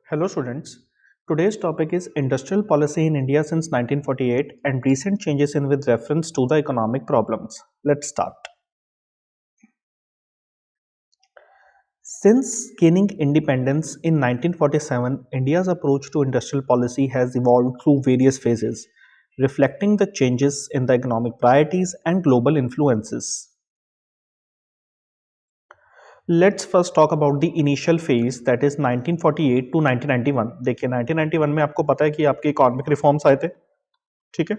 Hello students. Today's topic is industrial policy in India since 1948 and recent changes in with reference to the economic problems. Let's start. Since gaining independence in 1947, India's approach to industrial policy has evolved through various phases, reflecting the changes in the economic priorities and global influences. Let's first talk about the initial phase that is 1948 to 1991. देखिए 1991 में आपको पता है कि आपके economic reforms आए थे, ठीक है।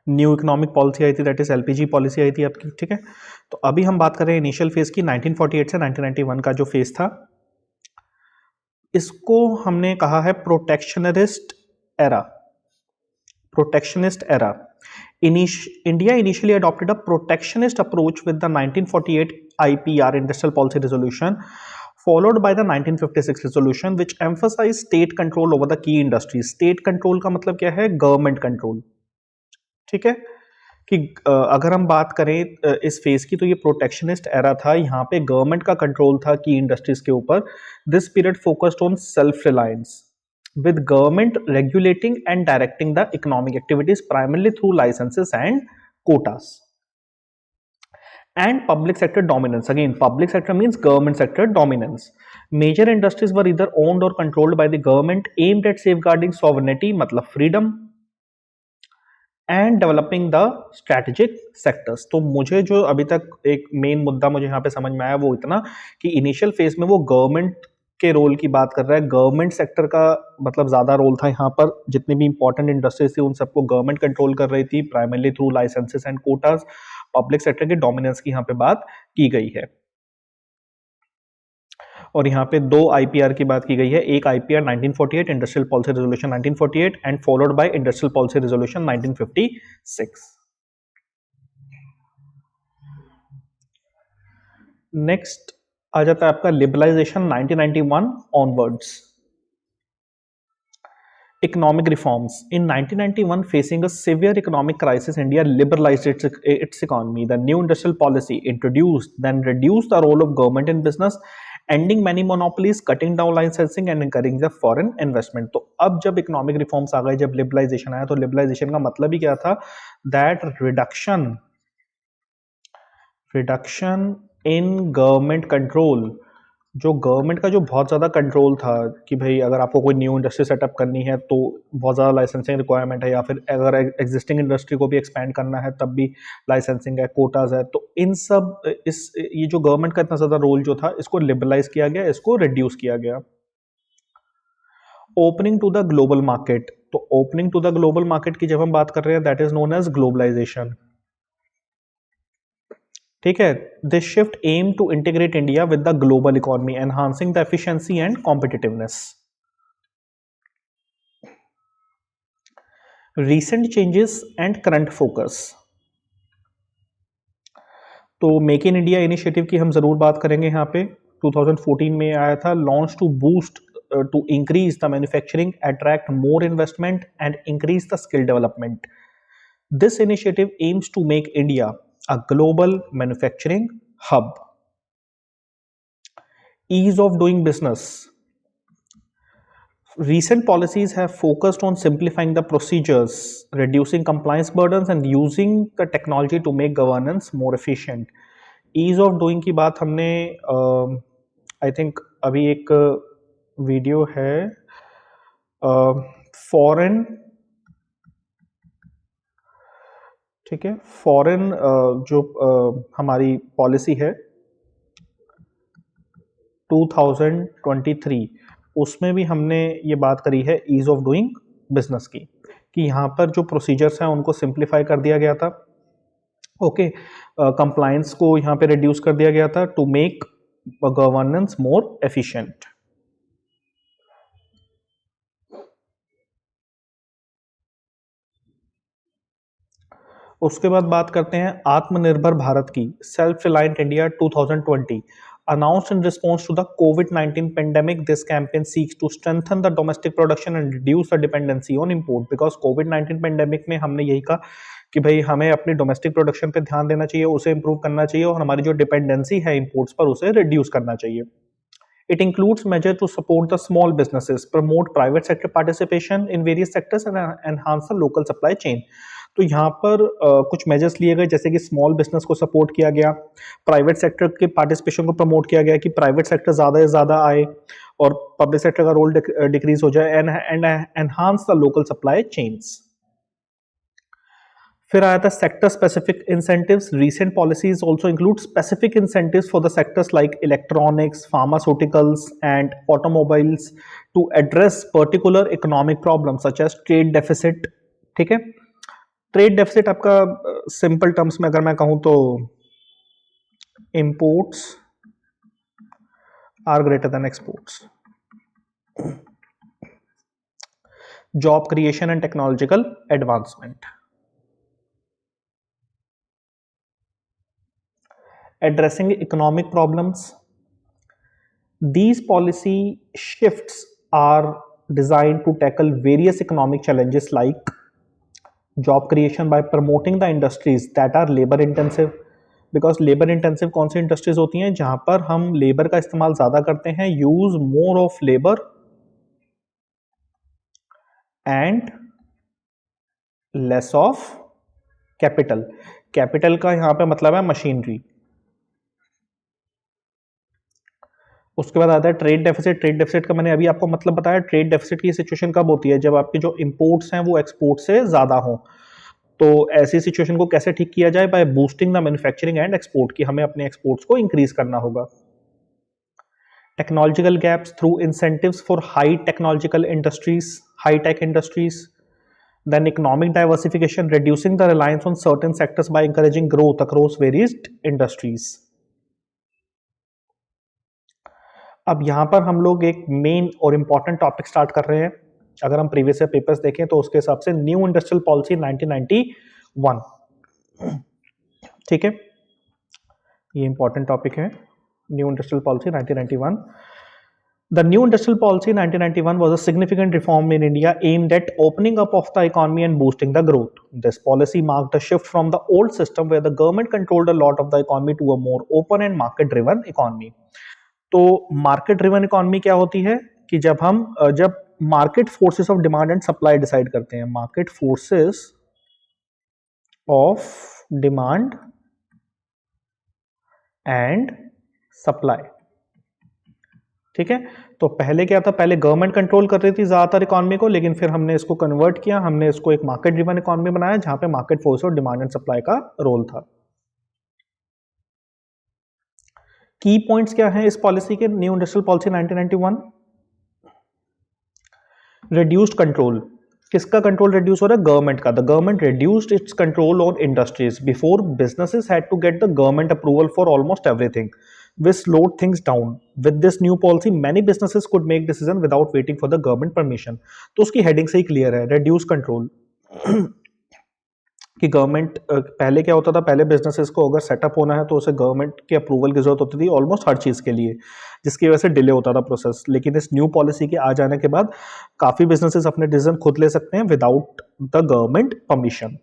न्यू इकोनॉमिक पॉलिसी आई थी, दैट इज एलपीजी पॉलिसी आई थी आपकी, ठीक है। तो अभी हम बात कर रहे हैं इनिशियल फेज की 1948 से 1991 का जो फेज था, इसको हमने कहा है protectionist era. Protectionist era. India initially adopted a protectionist approach with the 1948 IPR Industrial Policy Resolution, followed by the 1956 resolution, which emphasized state control over the key industries. State control का मतलब क्या है? Government control, ठीक है। कि अगर हम बात करें इस फेज की, तो ये प्रोटेक्शनिस्ट एरा था, यहाँ पे गवर्नमेंट का कंट्रोल था की इंडस्ट्रीज के ऊपर। This period focused on self reliance with government regulating and directing the economic activities primarily through licenses and quotas. And public sector dominance. Again, public sector means government sector dominance. Major industries were either owned or controlled by the government, aimed at safeguarding sovereignty, मतलब freedom, and developing the strategic sectors. तो मुझे जो अभी तक एक main मुद्दा मुझे यहाँ पे समझ में आया वो इतना कि इनिशियल फेज में वो गवर्नमेंट के रोल की बात कर रहा है। गवर्नमेंट सेक्टर का मतलब ज़्यादा रोल था यहाँ पर। जितनी भी इंपॉर्टेंट इंडस्ट्रीज थी उन सबको गवर्नमेंट कंट्रोल कर रही थी, primarily through licences and quotas. Public sector के डोमिनेंस की यहाँ पे बात की गई है। और यहाँ पे दो आईपीआर की बात की गई है। एक IPR 1948 industrial policy resolution 1948 and followed by industrial policy resolution 1956। Next आ जाता है आपका liberalisation 1991 onwards. Economic reforms. In 1991, facing a severe economic crisis, India liberalized its economy. The new industrial policy introduced, then reduced the role of government in business, ending many monopolies, cutting down licensing and encouraging the foreign investment. तो अब जब economic reforms आ गए, जब liberalisation आया, तो liberalisation का मतलब ही क्या था? That reduction in government control. जो गवर्नमेंट का जो बहुत ज़्यादा कंट्रोल था कि भाई अगर आपको कोई न्यू इंडस्ट्री सेटअप करनी है तो बहुत ज़्यादा लाइसेंसिंग रिक्वायरमेंट है, या फिर अगर एग्जिस्टिंग इंडस्ट्री को भी एक्सपेंड करना है तब भी लाइसेंसिंग है, कोटाज है। तो इन सब ये जो गवर्नमेंट का इतना ज़्यादा रोल जो था, इसको लिबरलाइज किया गया, इसको रिड्यूस किया गया। Opening to the global market. तो opening to the global market की जब हम बात कर रहे हैं, that is known as globalisation, ठीक है। This shift aim to integrate India with the global economy, enhancing the efficiency and competitiveness. Recent changes and current focus. तो मेक इन इंडिया इनिशिएटिव की हम जरूर बात करेंगे। यहाँ पे 2014 में आया था, launch to boost to increase the manufacturing, attract more investment and increase the skill development. This initiative aims to make India a global manufacturing hub. Ease of doing business. Recent policies have focused on simplifying the procedures, reducing compliance burdens and using the technology to make governance more efficient. Ease of doing की बात हमने I think अभी एक video है foreign, ठीक है, foreign जो हमारी पॉलिसी है 2023, उसमें भी हमने ये बात करी है ईज ऑफ डूइंग बिजनेस की, कि यहाँ पर जो प्रोसीजर्स हैं उनको सिंप्लीफाई कर दिया गया था। ओके, कंप्लायंस को यहाँ पे रिड्यूस कर दिया गया था to make governance more efficient. उसके बाद बात करते हैं आत्मनिर्भर भारत की। Self reliant India 2020 announced in response to the COVID-19 pandemic. This campaign seeks to strengthen the domestic production and reduce the dependency on import, because COVID-19 pandemic में हमने यही कहा कि भाई हमें अपनी डोमेस्टिक प्रोडक्शन पे ध्यान देना चाहिए, उसे इंप्रूव करना चाहिए और हमारी जो डिपेंडेंसी है इंपोर्ट्स पर उसे रिड्यूस करना चाहिए. It includes measures to support the small businesses, promote private sector participation in various sectors and enhance the local supply chain. तो यहाँ पर कुछ मेजर्स लिए गए, जैसे कि स्मॉल बिजनेस को सपोर्ट किया गया, प्राइवेट सेक्टर के पार्टिसिपेशन को प्रमोट किया गया कि प्राइवेट सेक्टर ज़्यादा से ज़्यादा आए और पब्लिक सेक्टर का रोल डिक्रीज हो जाए, and enhance the local supply chains. फिर आया था sector specific incentives. Recent policies also include specific incentives for the sectors like electronics, pharmaceuticals and automobiles to address particular economic problem such as trade deficit. ठीक है, trade deficit आपका simple terms में अगर मैं कहूं तो imports are greater than exports. Job creation and technological advancement. Addressing economic problems. These policy shifts are designed to tackle various economic challenges like job creation by promoting the industries that are labor intensive. Because labour intensive कौन सी industries होती हैं जहां पर हम labour का इस्तेमाल ज्यादा करते हैं, use more of labour and less of capital. Capital का यहां पे मतलब है मशीनरी. उसके बाद आता है ट्रेड डेफिसिट. ट्रेड डेफिसिट का मैंने अभी आपको मतलब बताया. ट्रेड डेफिसिट की सिचुएशन कब होती है, जब आपके जो इंपोर्ट्स हैं वो एक्सपोर्ट से ज्यादा हो. तो ऐसी सिचुएशन को कैसे ठीक किया जाए, by boosting the manufacturing and export, की हमें अपने एक्सपोर्ट्स को इंक्रीज करना होगा. Technological gaps through incentives for high technological industries, high tech industries. Then economic diversification, reducing the reliance on certain sectors by encouraging growth across various industries. अब यहाँ पर हम लोग एक मेन और इम्पॉर्टेंट टॉपिक स्टार्ट कर रहे हैं. अगर हम प्रीवियस पेपर्स देखें तो उसके हिसाब से न्यू इंडस्ट्रियल पॉलिसी 1991. ठीक है, ये इंपॉर्टेंट टॉपिक है. New industrial policy 1991. The new industrial policy in 1991 was a significant reform in India aimed at opening up of the economy and boosting the growth. This policy marked a shift from the old system where the government controlled a lot of the economy to a more open and market-driven economy. तो market driven economy क्या होती है कि जब market forces of demand and supply decide करते हैं. Market forces of demand and supply. ठीक है, तो पहले क्या था, पहले गवर्नमेंट कंट्रोल कर रही थी ज्यादातर इकोनॉमी को, लेकिन फिर हमने इसको कन्वर्ट किया, हमने इसको एक मार्केट ड्रिवन इकोनॉमी बनाया जहां पे मार्केट फोर्स और डिमांड एंड सप्लाई का रोल था. की पॉइंट्स क्या हैं इस पॉलिसी के, new industrial policy 1991. Reduced control. किसका कंट्रोल रिड्यूस हो रहा है, गवर्नमेंट का. The government reduced its control on industries. Before businesses had to get the government approval for almost everything, which slowed things down. With this new policy, many businesses could make decision without waiting for the government permission. तो उसकी heading से ही clear है, reduce control. कि government पहले क्या होता था, पहले बिजनेसेस को अगर सेटअप होना है तो उसे गवर्नमेंट के अप्रूवल की जरूरत होती थी ऑलमोस्ट हर चीज़ के लिए, जिसकी वजह से डिले होता था प्रोसेस. लेकिन इस न्यू पॉलिसी के आ जाने के बाद काफ़ी बिजनेसेस अपने डिसीजन खुद ले सकते हैं without the government permission.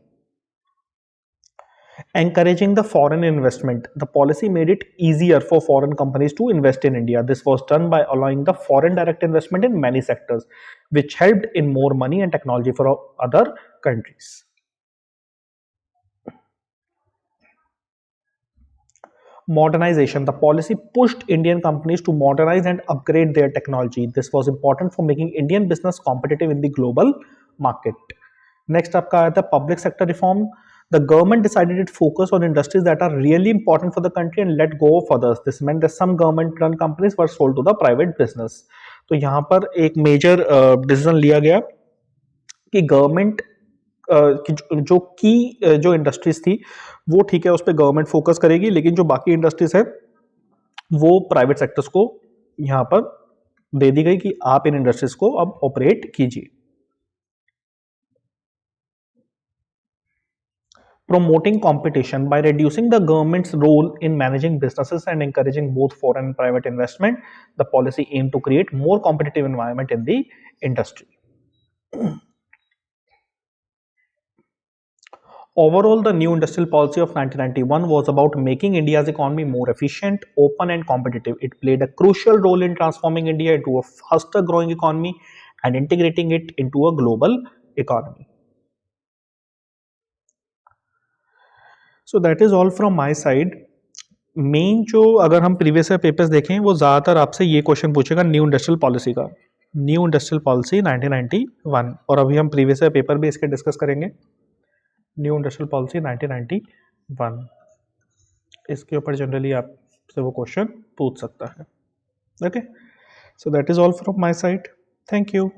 Encouraging the foreign investment. The policy made it easier for foreign companies to invest in India. This was done by allowing the foreign direct investment in many sectors, which helped in more money and technology for other countries. Modernization. The policy pushed Indian companies to modernize and upgrade their technology. This was important for making Indian business competitive in the global market. Next आपका आया था public sector reform. The government decided to focus on industries that are really important for the country and let go of others. This meant that some government-run companies were sold to the private business. तो यहाँ पर एक major decision लिया गया कि government जो industries थी वो ठीक है, उस पर गवर्नमेंट फोकस करेगी, लेकिन जो बाकी इंडस्ट्रीज है वो प्राइवेट सेक्टर्स को यहाँ पर दे दी गई कि आप इन इंडस्ट्रीज को अब ऑपरेट कीजिए. Promoting competition. By reducing the government's role in managing businesses and encouraging both foreign and private investment, the policy aimed to create more competitive environment in the industry. Overall, the new industrial policy of 1991 was about making India's economy more efficient, open, and competitive. It played a crucial role in transforming India into a faster growing economy and integrating it into a global economy. So that is all from my side. Main जो अगर हम previous year papers देखें वो ज़्यादातर आपसे ये question पूछेगा new industrial policy का, न्यू इंडस्ट्रियल पॉलिसी 1991, और अभी हम प्रीवियस ईयर पेपर भी इसके डिस्कस करेंगे। न्यू इंडस्ट्रियल पॉलिसी 1991, इसके ऊपर जनरली आपसे वो क्वेश्चन पूछ सकता है। Okay, so that is all from my side. Thank you.